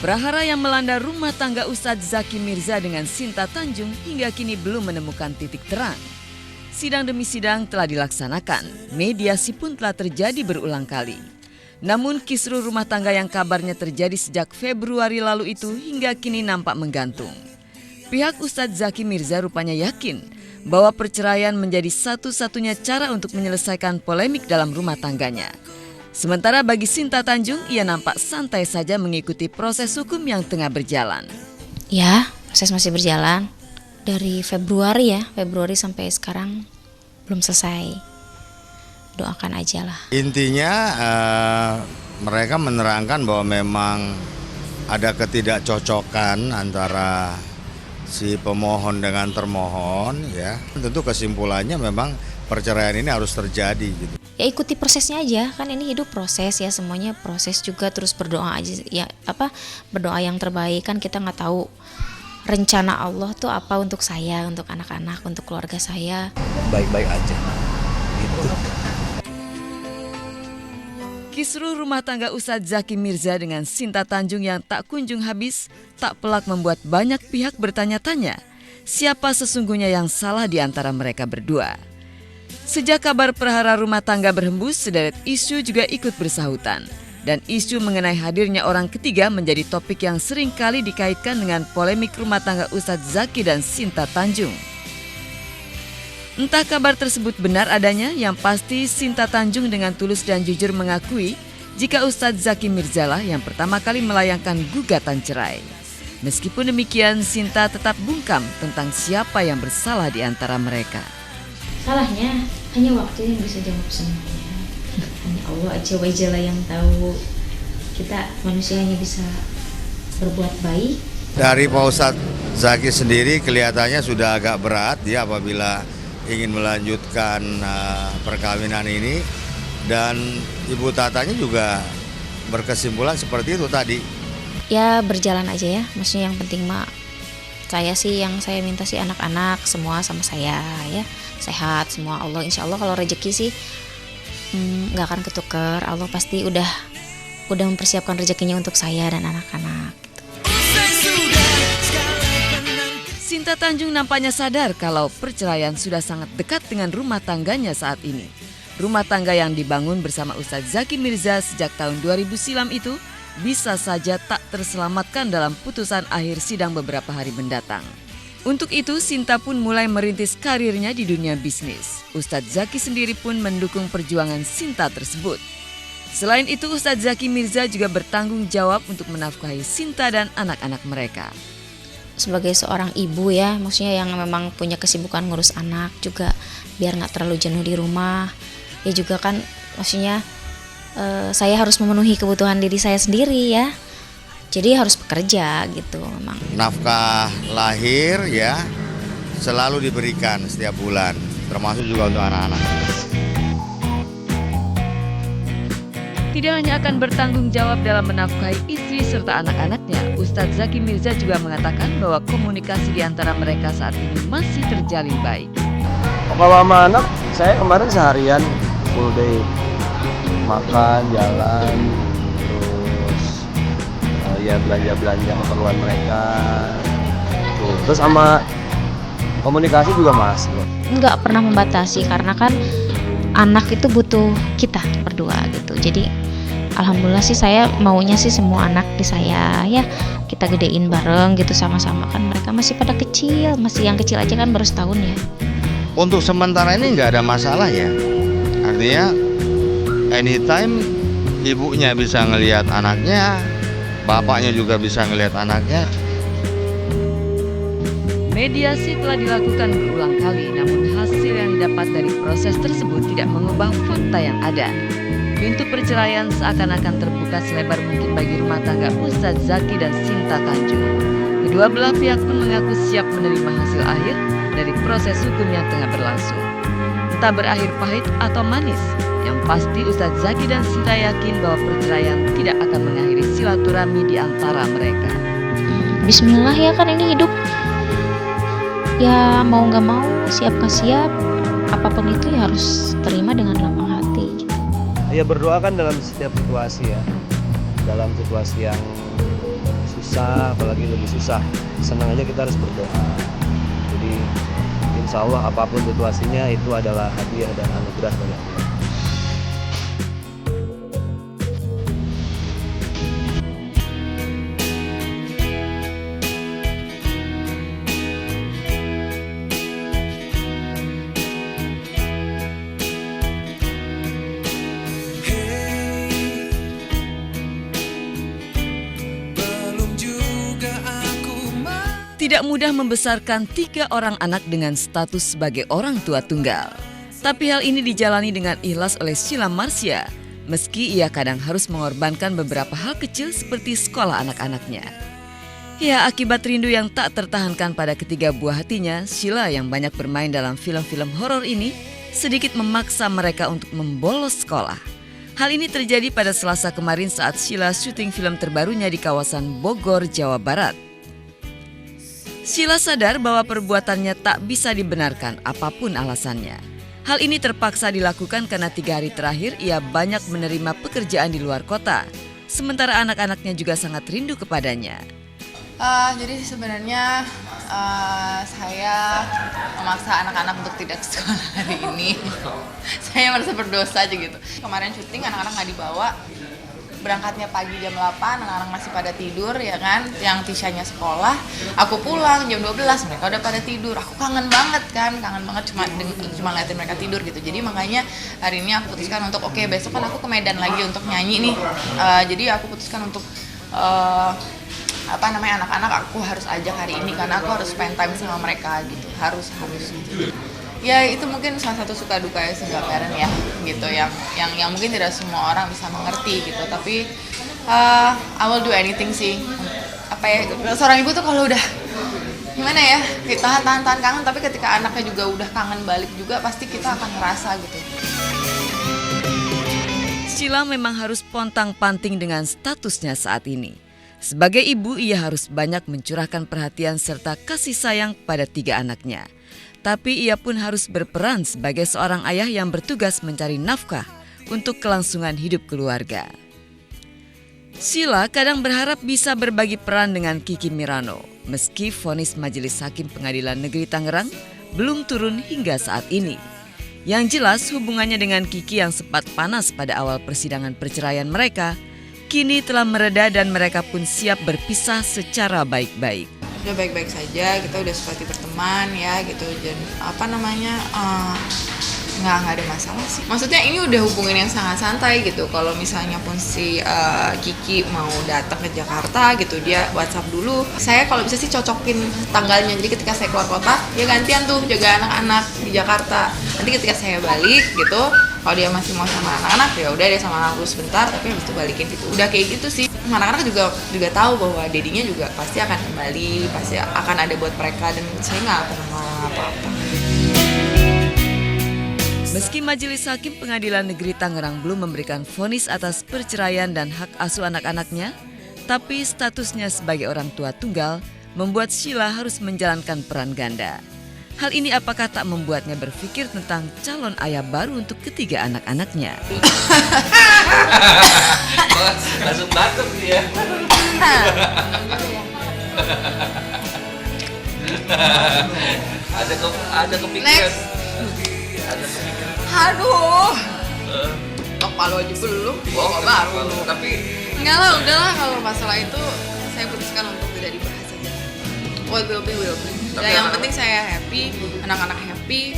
Prahara yang melanda rumah tangga Ustadz Zaki Mirza dengan Sinta Tanjung hingga kini belum menemukan titik terang. Sidang demi sidang telah dilaksanakan, mediasi pun telah terjadi berulang kali. Namun kisruh rumah tangga yang kabarnya terjadi sejak Februari lalu itu hingga kini nampak menggantung. Pihak Ustadz Zaki Mirza rupanya yakin bahwa perceraian menjadi satu-satunya cara untuk menyelesaikan polemik dalam rumah tangganya. Sementara bagi Sinta Tanjung, ia nampak santai saja mengikuti proses hukum yang tengah berjalan. Ya, proses masih berjalan. Dari Februari sampai sekarang belum selesai. Doakan aja lah. Intinya mereka menerangkan bahwa memang ada ketidakcocokan antara si pemohon dengan termohon, ya. Tentu kesimpulannya memang perceraian ini harus terjadi gitu. Ya ikuti prosesnya aja, kan ini hidup proses ya, semuanya proses juga, terus berdoa aja ya, berdoa yang terbaik, kan kita nggak tahu rencana Allah tuh apa untuk saya, untuk anak-anak, untuk keluarga saya. Baik-baik aja gitu. Kisruh rumah tangga Ustadz Zaki Mirza dengan Sinta Tanjung yang tak kunjung habis tak pelak membuat banyak pihak bertanya-tanya siapa sesungguhnya yang salah di antara mereka berdua. Sejak kabar perhara rumah tangga berhembus, sederet isu juga ikut bersahutan. Dan isu mengenai hadirnya orang ketiga menjadi topik yang sering kali dikaitkan dengan polemik rumah tangga Ustadz Zaki dan Sinta Tanjung. Entah kabar tersebut benar adanya, yang pasti Sinta Tanjung dengan tulus dan jujur mengakui jika Ustadz Zaki Mirza lah yang pertama kali melayangkan gugatan cerai. Meskipun demikian, Sinta tetap bungkam tentang siapa yang bersalah di antara mereka. Salahnya hanya waktu yang bisa jawab semuanya. Hanya Allah aja lah yang tahu. Kita manusia hanya bisa berbuat baik. Dari Pak Ustadz Zaki sendiri kelihatannya sudah agak berat ya apabila ingin melanjutkan perkawinan ini, dan Ibu Tatanya juga berkesimpulan seperti itu tadi. Ya berjalan aja ya, maksudnya yang penting saya minta sih anak-anak semua sama saya ya, sehat semua. Allah insya Allah kalau rezeki sih nggak akan ketukar. Allah pasti udah mempersiapkan rezekinya untuk saya dan anak-anak. Sinta Tanjung nampaknya sadar kalau perceraian sudah sangat dekat dengan rumah tangganya saat ini. Rumah tangga yang dibangun bersama Ustadz Zaki Mirza sejak tahun 2000 silam itu bisa saja tak terselamatkan dalam putusan akhir sidang beberapa hari mendatang. Untuk itu, Sinta pun mulai merintis karirnya di dunia bisnis. Ustadz Zaki sendiri pun mendukung perjuangan Sinta tersebut. Selain itu, Ustadz Zaki Mirza juga bertanggung jawab untuk menafkahi Sinta dan anak-anak mereka. Sebagai seorang ibu ya, maksudnya yang memang punya kesibukan ngurus anak juga, biar nggak terlalu jenuh di rumah. Ya juga kan, maksudnya saya harus memenuhi kebutuhan diri saya sendiri ya. Jadi harus bekerja gitu memang. Nafkah lahir ya selalu diberikan setiap bulan, termasuk juga untuk anak-anak. Tidak hanya akan bertanggung jawab dalam menafkahi istri serta anak-anaknya, Ustadz Zaki Mirza juga mengatakan bahwa komunikasi di antara mereka saat ini masih terjalin baik. Kalau sama anak, saya kemarin seharian full day, makan, jalan, terus ya belanja keperluan mereka. Terus sama komunikasi juga masih. Nggak pernah membatasi karena kan anak itu butuh kita berdua gitu. Jadi alhamdulillah sih saya maunya sih semua anak di saya ya kita gedein bareng gitu sama-sama, kan mereka masih pada kecil, masih yang kecil aja kan baru setahun ya. Untuk sementara ini nggak ada masalah ya, artinya anytime ibunya bisa ngelihat anaknya, bapaknya juga bisa ngelihat anaknya. Mediasi telah dilakukan berulang kali, namun hasil yang didapat dari proses tersebut tidak mengubah fakta yang ada. Pintu perceraian seakan-akan terbuka selebar mungkin bagi rumah tangga Ustadz Zaki dan Sinta Tanjung. Kedua belah pihak pun mengaku siap menerima hasil akhir dari proses hukum yang tengah berlangsung. Entah berakhir pahit atau manis, yang pasti Ustadz Zaki dan Sinta yakin bahwa perceraian tidak akan mengakhiri silaturahmi di antara mereka. Bismillah ya, kan ini hidup. Ya mau nggak mau, siap nggak siap, apapun itu ya harus terima dengan lapang hati. Ya berdoa kan dalam setiap situasi ya, dalam situasi yang susah, apalagi lebih susah, senang aja kita harus berdoa. Jadi insya Allah apapun situasinya itu adalah hadiah dan anugerah dari Allah. Tidak mudah membesarkan 3 orang anak dengan status sebagai orang tua tunggal. Tapi hal ini dijalani dengan ikhlas oleh Sheila Marsya, meski ia kadang harus mengorbankan beberapa hal kecil seperti sekolah anak-anaknya. Ya, akibat rindu yang tak tertahankan pada ketiga buah hatinya, Sheila yang banyak bermain dalam film-film horor ini sedikit memaksa mereka untuk membolos sekolah. Hal ini terjadi pada Selasa kemarin saat Sheila syuting film terbarunya di kawasan Bogor, Jawa Barat. Sheila sadar bahwa perbuatannya tak bisa dibenarkan apapun alasannya. Hal ini terpaksa dilakukan karena 3 hari terakhir ia banyak menerima pekerjaan di luar kota. Sementara anak-anaknya juga sangat rindu kepadanya. Jadi sebenarnya saya memaksa anak-anak untuk tidak sekolah hari ini. Saya merasa berdosa aja gitu. Kemarin syuting anak-anak nggak dibawa. Berangkatnya pagi jam 8, anak-anak masih pada tidur ya kan, yang Tishanya sekolah, aku pulang jam 12, mereka udah pada tidur. Aku kangen banget cuma ngeliatin mereka tidur gitu. Jadi makanya hari ini aku putuskan untuk oke, besok kan aku ke Medan lagi untuk nyanyi nih. Jadi aku putuskan untuk anak-anak aku harus ajak hari ini karena aku harus spend time sama mereka gitu. Harus gitu. Ya itu mungkin salah satu suka duka ya single parent ya gitu, yang mungkin tidak semua orang bisa mengerti gitu, tapi I will do anything sih. Seorang ibu tuh kalau udah gimana ya, kita tahan kangen, tapi ketika anaknya juga udah kangen balik juga pasti kita akan ngerasa gitu. Sheila memang harus pontang-panting dengan statusnya saat ini. Sebagai ibu, ia harus banyak mencurahkan perhatian serta kasih sayang pada 3 anaknya. Tapi ia pun harus berperan sebagai seorang ayah yang bertugas mencari nafkah untuk kelangsungan hidup keluarga. Sheila kadang berharap bisa berbagi peran dengan Kiki Mirano, meski vonis Majelis Hakim Pengadilan Negeri Tangerang belum turun hingga saat ini. Yang jelas hubungannya dengan Kiki yang sempat panas pada awal persidangan perceraian mereka, kini telah mereda dan mereka pun siap berpisah secara baik-baik. Udah baik-baik saja, kita udah seperti berteman ya gitu, dan nggak ada masalah sih. Maksudnya ini udah hubungan yang sangat santai gitu. Kalau misalnya pun si Kiki mau datang ke Jakarta gitu, dia WhatsApp dulu. Saya kalau bisa sih cocokin tanggalnya, jadi ketika saya keluar kota dia gantian tuh jaga anak-anak di Jakarta. Nanti ketika saya balik gitu, kalau dia masih mau sama anak-anak ya udah dia sama anak dulu sebentar, tapi habis itu balikin gitu. Udah kayak gitu sih. Anak-anak juga tahu bahwa dedinya juga pasti akan kembali, pasti akan ada buat mereka, dan saya nggak pernah ngomong apa-apa. Meski Majelis Hakim Pengadilan Negeri Tangerang belum memberikan vonis atas perceraian dan hak asuh anak-anaknya, tapi statusnya sebagai orang tua tunggal membuat Sheila harus menjalankan peran ganda. Hal ini apakah tak membuatnya berpikir tentang calon ayah baru untuk ketiga anak-anaknya? Langsung batuk dia. Ada kepikiran. Aduh, tok palu aja belum, bawa baru. Tapi Enggak lah, udahlah, kalau masalah itu saya putuskan untuk tidak dibahas aja. What will be will be. Dan yang penting saya happy, anak-anak happy.